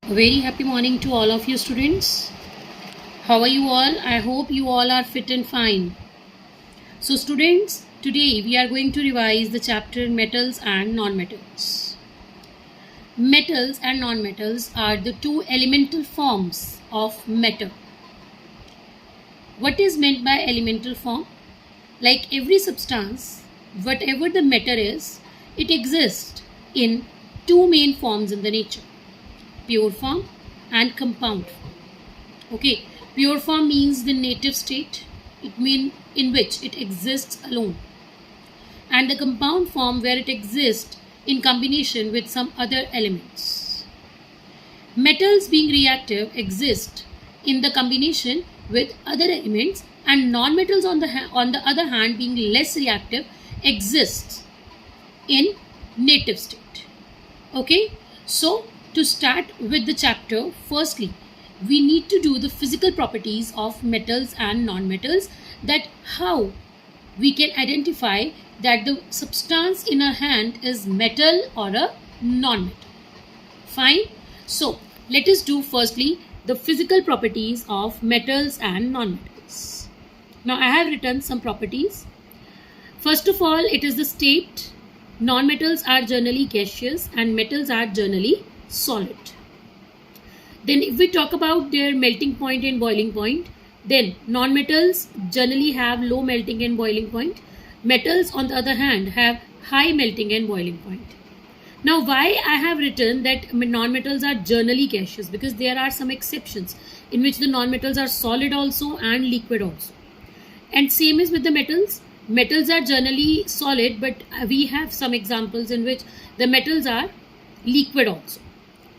A very happy morning to all of you students. How are you all? I hope you all are fit and fine. So students, today we are going to revise the chapter metals and nonmetals. Metals and nonmetals are the two elemental forms of matter. What is meant by elemental form? Like every substance, whatever the matter is, it exists in two main forms in the nature. Pure form and compound form. Okay, pure form means the native state, it means in which it exists alone, and the compound form where it exists in combination with some other elements. Metals being reactive exist in the combination with other elements, and non-metals on the other hand being less reactive exists in native state. Okay, so to start with the chapter, firstly, we need to do the physical properties of metals and non-metals, that how we can identify that the substance in our hand is metal or a non-metal. Fine. So let us do firstly the physical properties of metals and non-metals. Now I have written some properties. First of all, it is the state. Non-metals are generally gaseous and metals are generally solid. Then if we talk about their melting point and boiling point, then non-metals generally have low melting and boiling point. Metals on the other hand have high melting and boiling point. Now why I have written that non-metals are generally gaseous? Because there are some exceptions in which the non-metals are solid also and liquid also. And same is with the metals. Metals are generally solid, but we have some examples in which the metals are liquid also.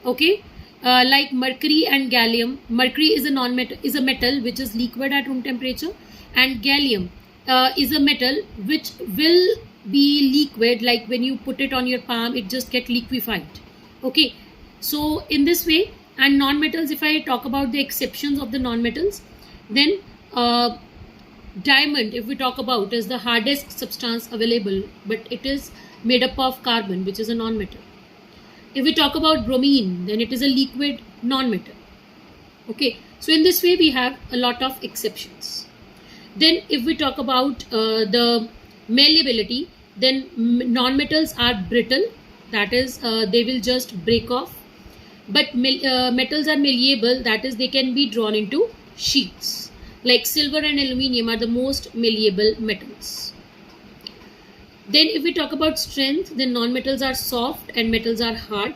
Okay, like mercury and gallium. Mercury is a metal which is liquid at room temperature, and gallium is a metal which will be liquid, like when you put it on your palm it just get liquefied. Okay, so in this way. And non-metals, if I talk about the exceptions of the non-metals, then diamond, if we talk about, is the hardest substance available, but it is made up of carbon, which is a non-metal. If we talk about bromine, then it is a liquid non-metal. Okay, so in this way we have a lot of exceptions. Then if we talk about the malleability, then non-metals are brittle, that is they will just break off. But metals are malleable, that is they can be drawn into sheets. Like silver and aluminium are the most malleable metals. Then if we talk about strength, then non-metals are soft and metals are hard.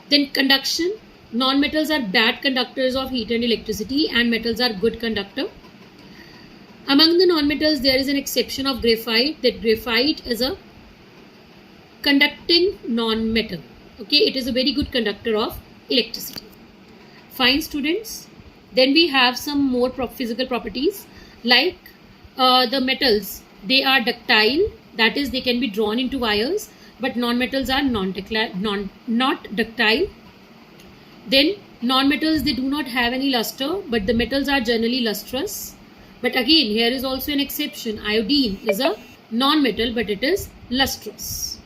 Then conduction, non-metals are bad conductors of heat and electricity, and metals are good conductor. Among the non-metals, there is an exception of graphite, that graphite is a conducting non-metal. Okay, it is a very good conductor of electricity. Fine students. Then we have some more physical properties, like the metals, they are ductile, that is they can be drawn into wires, but non-metals are not ductile. Then non-metals, they do not have any luster, but the metals are generally lustrous. But again, here is also an exception. Iodine is a non-metal, but it is lustrous.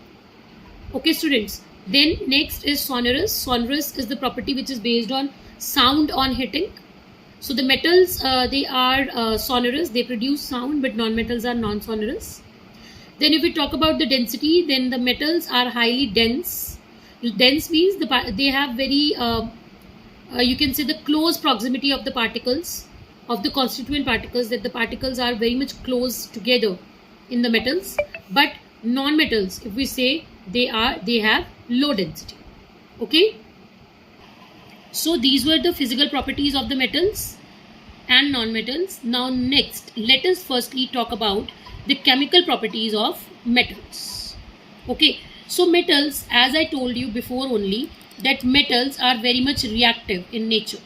Okay students. Then next is sonorous. Sonorous is the property which is based on sound on hitting. So the metals, they are sonorous, they produce sound, but non-metals are non-sonorous. Then if we talk about the density, then the metals are highly dense. Dense means they have very, you can say, the close proximity of the particles, of the constituent particles, that the particles are very much close together in the metals. But non-metals, if we say, they have low density. Okay. So these were the physical properties of the metals and non-metals. Now next, let us firstly talk about the chemical properties of metals. Okay, so metals, as I told you before only, that metals are very much reactive in nature.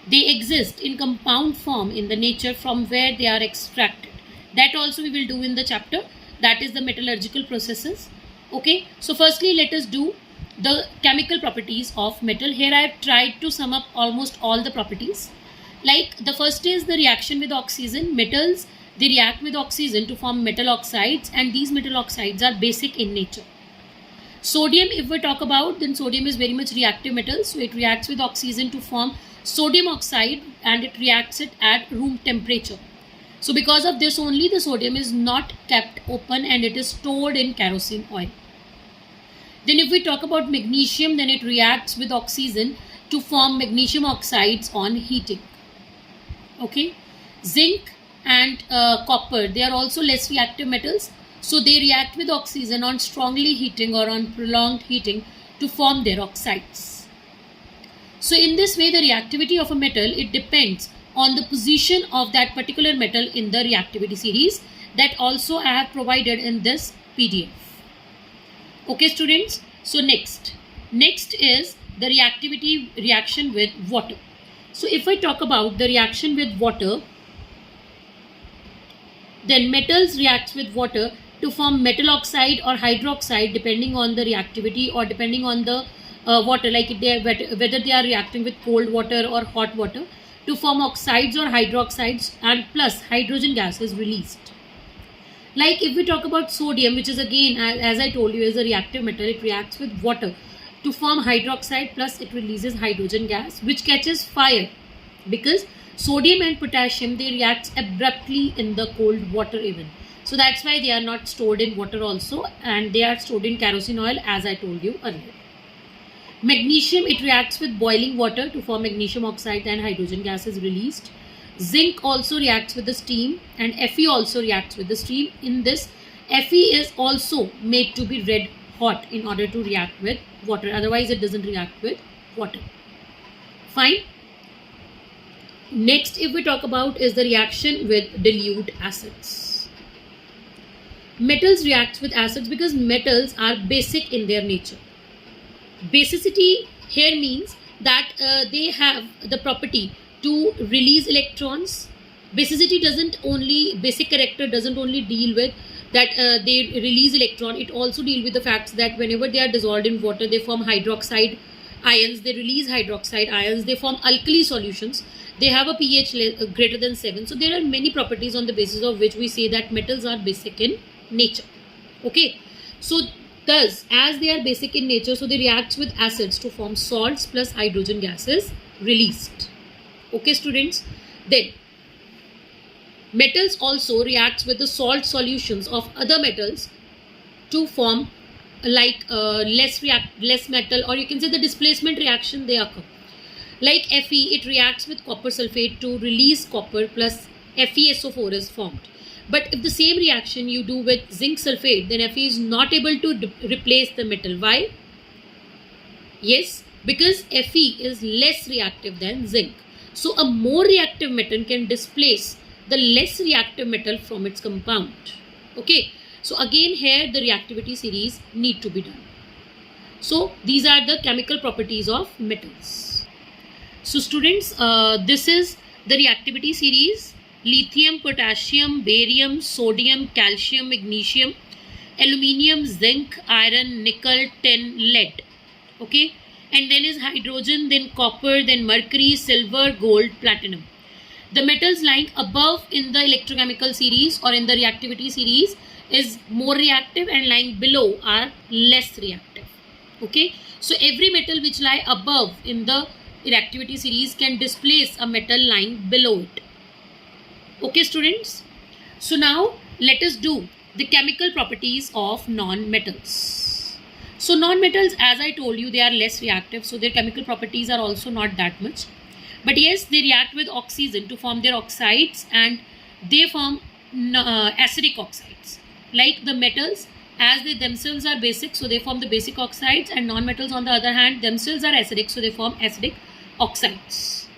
They exist in compound form in the nature from where they are extracted. That also we will do in the chapter, that is the metallurgical processes. Okay, so firstly let us do the chemical properties of metal. Here I have tried to sum up almost all the properties. Like the first is the reaction with oxygen. Metals, they react with oxygen to form metal oxides, and these metal oxides are basic in nature. Sodium, if we talk about, then sodium is very much reactive metal. So it reacts with oxygen to form sodium oxide, and it reacts it at room temperature. So because of this only, the sodium is not kept open and it is stored in kerosene oil. Then if we talk about magnesium, then it reacts with oxygen to form magnesium oxides on heating. Okay. Zinc and copper, they are also less reactive metals. So they react with oxygen on strongly heating or on prolonged heating to form their oxides. So in this way, the reactivity of a metal, it depends on the position of that particular metal in the reactivity series, that also I have provided in this PDF. Okay students, so next is the reaction with water. So if I talk about the reaction with water, then metals reacts with water to form metal oxide or hydroxide depending on the reactivity or depending on the water, like whether they are reacting with cold water or hot water, to form oxides or hydroxides, and plus hydrogen gas is released. Like if we talk about sodium, which is again, as I told you, is a reactive metal, it reacts with water to form hydroxide, plus it releases hydrogen gas which catches fire, because sodium and potassium, they react abruptly in the cold water even. So that's why they are not stored in water also, and they are stored in kerosene oil, as I told you earlier. Magnesium, it reacts with boiling water to form magnesium oxide and hydrogen gas is released. Zinc also reacts with the steam, and Fe also reacts with the steam. In this, Fe is also made to be red hot in order to react with water. Otherwise, it doesn't react with water. Fine. Next, if we talk about, is the reaction with dilute acids. Metals react with acids because metals are basic in their nature. Basicity here means that they have the property to release electrons. Basic character doesn't only deal with that they release electron, it also deals with the facts that whenever they are dissolved in water, they form hydroxide ions, they release hydroxide ions, they form alkali solutions, they have a pH greater than 7. So there are many properties on the basis of which we say that metals are basic in nature. Okay, so thus, as they are basic in nature, so they react with acids to form salts, plus hydrogen gases released. Okay students, then metals also reacts with the salt solutions of other metals to form like less metal, or you can say the displacement reaction they occur. Like Fe, it reacts with copper sulfate to release copper, plus FeSO4 is formed. But if the same reaction you do with zinc sulfate, then Fe is not able to replace the metal. Why? Yes, because Fe is less reactive than zinc. So a more reactive metal can displace the less reactive metal from its compound. Okay, so again here the reactivity series need to be done. So these are the chemical properties of metals. So students, this is the reactivity series: lithium, potassium, barium, sodium, calcium, magnesium, aluminium, zinc, iron, nickel, tin, lead. Okay, and then is hydrogen, then copper, then mercury, silver, gold, platinum. The metals lying above in the electrochemical series or in the reactivity series is more reactive, and lying below are less reactive. Okay, so every metal which lie above in the reactivity series can displace a metal lying below it. Okay students, so now let us do the chemical properties of non-metals. So non-metals, as I told you, they are less reactive, so their chemical properties are also not that much. But yes, they react with oxygen to form their oxides, and they form acidic oxides. Like the metals, as they themselves are basic, so they form the basic oxides, and non-metals on the other hand themselves are acidic, so they form acidic oxides.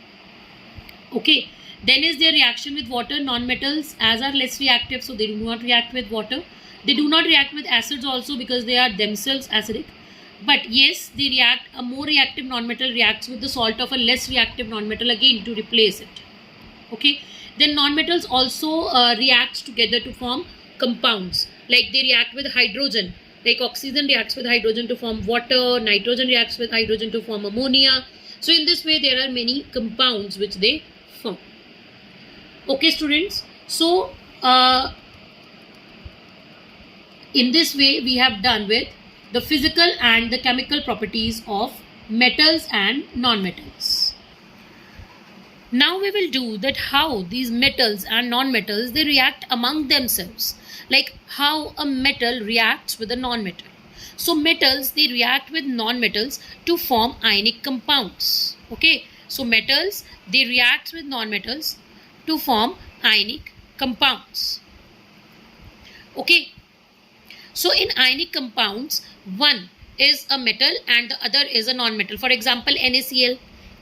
Okay, then is their reaction with water. Non-metals as are less reactive, so they do not react with water. They do not react with acids also because they are themselves acidic. But yes, they react, a more reactive non-metal reacts with the salt of a less reactive non-metal again to replace it. Okay, then non-metals also react together to form compounds. Like they react with hydrogen, like oxygen reacts with hydrogen to form water, nitrogen reacts with hydrogen to form ammonia. So in this way there are many compounds which they form. Okay students, so in this way we have done with the physical and the chemical properties of metals and non-metals. Now we will do that how these metals and non-metals, they react among themselves, like how a metal reacts with a non-metal. So metals, they react with non-metals to form ionic compounds. Okay, so metals, they react with non-metals to form ionic compounds. Okay, so in ionic compounds, one is a metal and the other is a non-metal. For example, NaCl.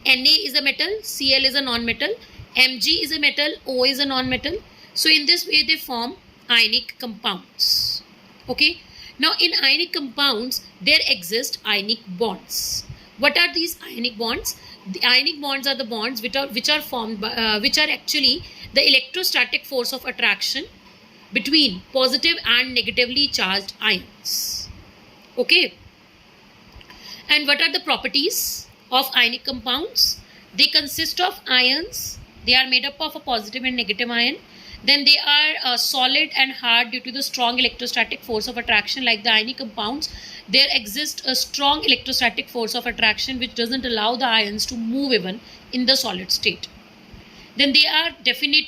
Na is a metal, Cl is a non-metal, Mg is a metal, O is a non-metal. So in this way they form ionic compounds. Okay. Now in ionic compounds there exist ionic bonds. What are these ionic bonds? The ionic bonds are the bonds which are formed by, which are actually the electrostatic force of attraction between positive and negatively charged ions. Okay. And what are the properties of ionic compounds? They consist of ions. They are made up of a positive and negative ion. Then they are solid and hard due to the strong electrostatic force of attraction. Like the ionic compounds, there exists a strong electrostatic force of attraction which doesn't allow the ions to move even in the solid state. Then they are definite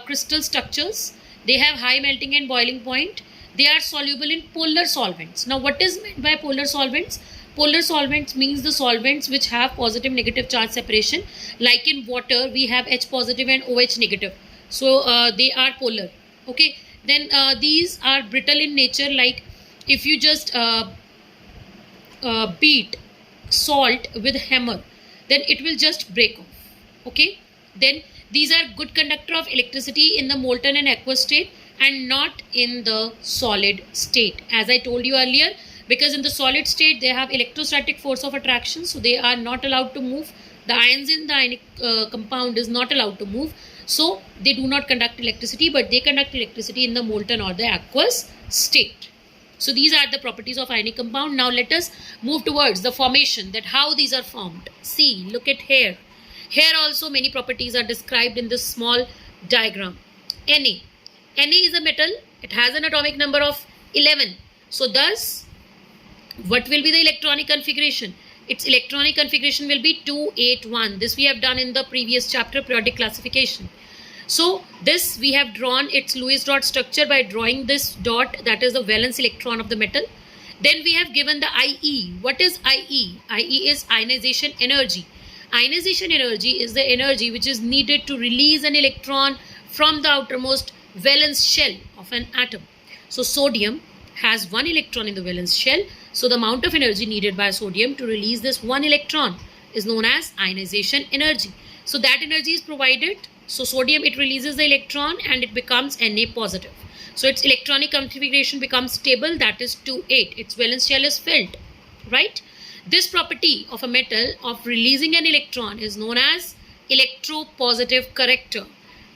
crystal structures. They have high melting and boiling point. They are soluble in polar solvents. Now what is meant by polar solvents? Polar solvents means the solvents which have positive negative charge separation. Like in water, we have H positive and OH negative. So they are polar. Okay. Then these are brittle in nature. Like if you just beat salt with hammer, then it will just break off. Okay. Then these are good conductor of electricity in the molten and aqueous state and not in the solid state. As I told you earlier, because in the solid state they have electrostatic force of attraction, so they are not allowed to move. The ions in the ionic compound is not allowed to move, so they do not conduct electricity, but they conduct electricity in the molten or the aqueous state. So these are the properties of ionic compound. Now let us move towards the formation, that how these are formed. See, look at here. Here also many properties are described in this small diagram. Na. Na is a metal. It has an atomic number of 11. So thus, what will be the electronic configuration? Its electronic configuration will be 281. This we have done in the previous chapter, periodic classification. So this we have drawn its Lewis dot structure by drawing this dot, that is the valence electron of the metal. Then we have given the IE. What is IE? IE is ionization energy. Ionization energy is the energy which is needed to release an electron from the outermost valence shell of an atom. So sodium has one electron in the valence shell. So the amount of energy needed by sodium to release this one electron is known as ionization energy. So that energy is provided. So sodium, it releases the electron and it becomes Na positive. So its electronic configuration becomes stable, that is 2,8. Its valence shell is filled, right? This property of a metal of releasing an electron is known as electropositive character.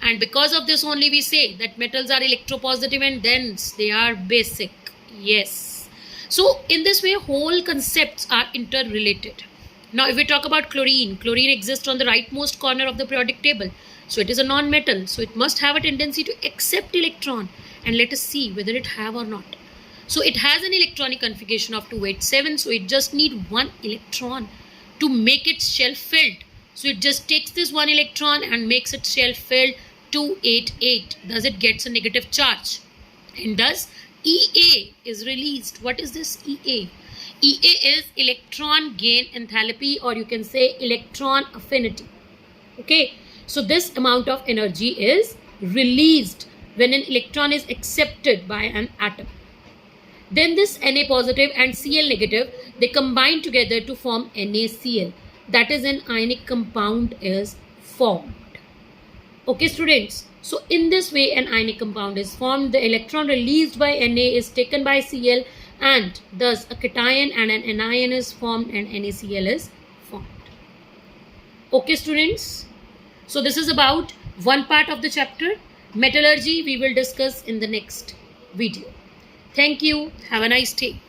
And because of this only we say that metals are electropositive and dense, they are basic. Yes. So in this way, whole concepts are interrelated. Now if we talk about chlorine, chlorine exists on the rightmost corner of the periodic table. So it is a non-metal. So it must have a tendency to accept electron. And let us see whether it have or not. So it has an electronic configuration of 287. So it just needs one electron to make its shell filled. So it just takes this one electron and makes its shell filled 288. Thus it gets a negative charge. And thus Ea is released. What is this Ea? Ea is electron gain enthalpy, or you can say electron affinity. Okay. So this amount of energy is released when an electron is accepted by an atom. Then this Na positive and Cl negative, they combine together to form NaCl. That is, an ionic compound is formed. Okay students, so in this way an ionic compound is formed. The electron released by Na is taken by Cl, and thus a cation and an anion is formed and NaCl is formed. Okay students, so this is about one part of the chapter. Metallurgy we will discuss in the next video. Thank you. Have a nice day.